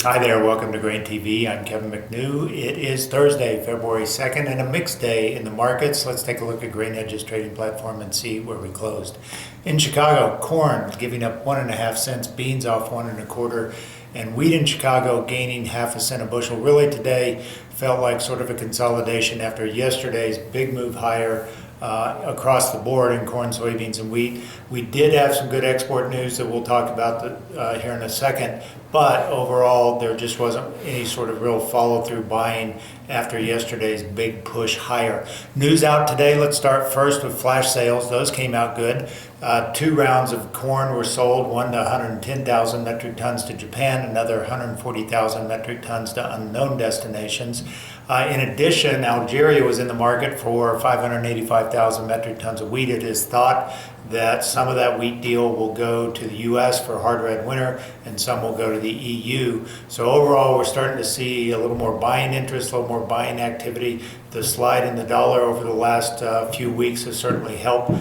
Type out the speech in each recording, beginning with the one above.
Hi there, welcome to Grain TV. I'm Kevin McNew. It is Thursday, February 2nd, and a mixed day in the markets. Let's take a look at GrainEdge's trading platform and see where we closed. In Chicago, corn giving up 1.5 cents, beans off 1.25, and wheat in Chicago gaining 0.5 cent a bushel. Really today felt like sort of a consolidation after yesterday's big move higher across the board in corn, soybeans, and wheat. We did have some good export news that we'll talk about here in a second, but overall there just wasn't any sort of real follow-through buying after yesterday's big push higher. News out today, let's start first with flash sales. Those came out good. 2 rounds of corn were sold, one to 110,000 metric tons to Japan, another 140,000 metric tons to unknown destinations. In addition, Algeria was in the market for 585,000 metric tons of wheat. It is thought that some of that wheat deal will go to the U.S. for hard red winter and some will go to the EU. So overall, we're starting to see a little more buying interest, a little more buying activity. The slide in the dollar over the last few weeks has certainly helped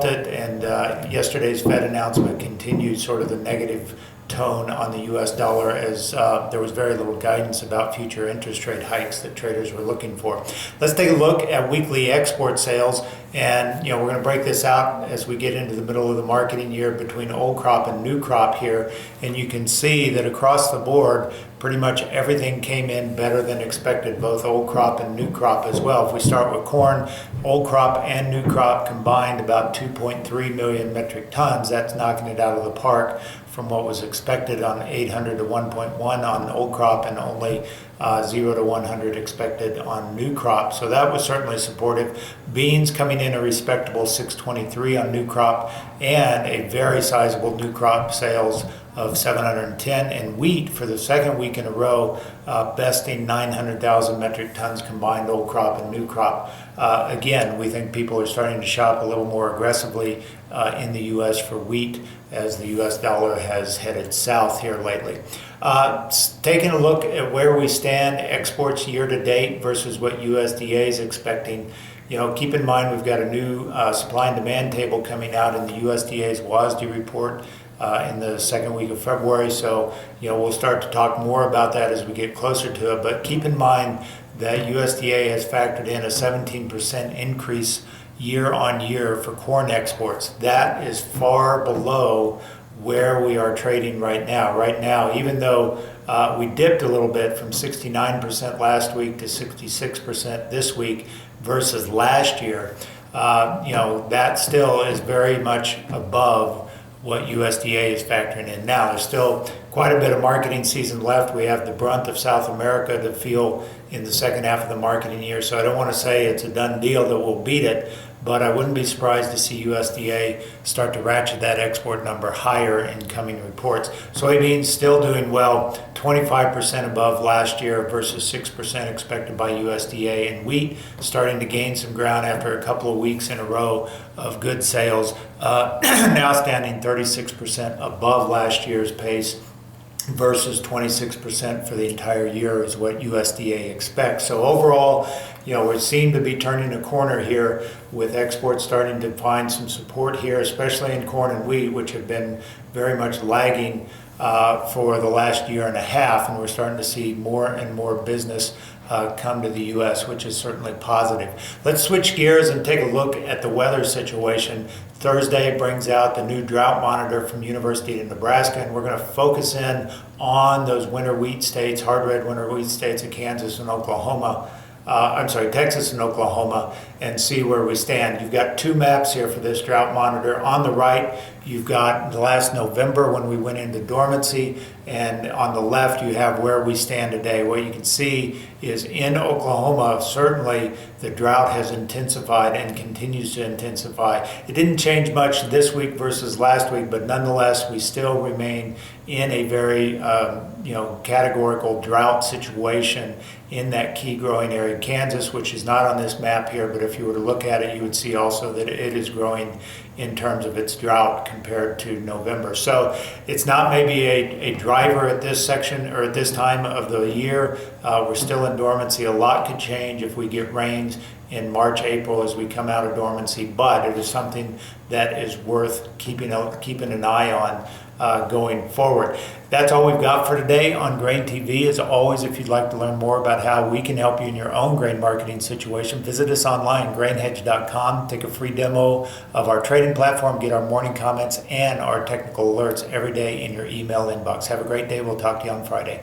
it, and yesterday's Fed announcement continued sort of the negative tone on the U.S. dollar as there was very little guidance about future interest rate hikes that traders were looking for. Let's take a look at weekly export sales, and we're going to break this out as we get into the middle of the marketing year between old crop and new crop here, and you can see that across the board pretty much everything came in better than expected, both old crop and new crop as well. If we start with corn, old crop and new crop combined about 2.3 million metric tons. That's knocking it out of the park from what was expected on 800 to 1.1 on old crop and only 0 to 100 expected on new crop. So that was certainly supportive. Beans coming in a respectable 623 on new crop and a very sizable new crop sales of 710, and wheat for the second week in a row besting 900,000 metric tons combined old crop and new crop. Again, we think people are starting to shop a little more aggressively in the U.S. for wheat as the U.S. dollar has headed south here lately. Taking a look at where we stand, exports year to date versus what USDA is expecting. Keep in mind we've got a new supply and demand table coming out in the USDA's WASDE report in the second week of February. So, we'll start to talk more about that as we get closer to it. But keep in mind that USDA has factored in a 17% increase year on year for corn exports. That is far below where we are trading right now. Right now, even though we dipped a little bit from 69% last week to 66% this week versus last year, that still is very much above what USDA is factoring in now. There's still quite a bit of marketing season left. We have the brunt of South America to feel in the second half of the marketing year, so I don't want to say it's a done deal that we'll beat it, but I wouldn't be surprised to see USDA start to ratchet that export number higher in coming reports. Soybeans still doing well, 25% above last year versus 6% expected by USDA, and wheat starting to gain some ground after a couple of weeks in a row of good sales, now standing 36% above last year's pace versus 26% for the entire year is what USDA expects. So overall, we seem to be turning a corner here with exports starting to find some support here, especially in corn and wheat, which have been very much lagging for the last year and a half, and we're starting to see more and more business come to the U.S., which is certainly positive. Let's switch gears and take a look at the weather situation. Thursday brings out the new drought monitor from University of Nebraska, and we're going to focus in on those winter wheat states, hard red winter wheat states of Kansas and Oklahoma. Texas and Oklahoma, and see where we stand. You've got 2 maps here for this drought monitor. On the right, you've got the last November when we went into dormancy, and on the left, you have where we stand today. What you can see is in Oklahoma, certainly the drought has intensified and continues to intensify. It didn't change much this week versus last week, but nonetheless, we still remain in a very categorical drought situation in that key growing area. Kansas, which is not on this map here, but if you were to look at it, you would see also that it is growing in terms of its drought compared to November. So it's not maybe a driver at this section or at this time of the year. We're still in dormancy. A lot could change if we get rains in March, April as we come out of dormancy, but it is something that is worth keeping an eye on going forward. That's all we've got for today on Grain TV. As always, if you'd like to learn more about how we can help you in your own grain marketing situation, visit us online, grainhedge.com. Take a free demo of our trading platform, get our morning comments and our technical alerts every day in your email inbox. Have a great day. We'll talk to you on Friday.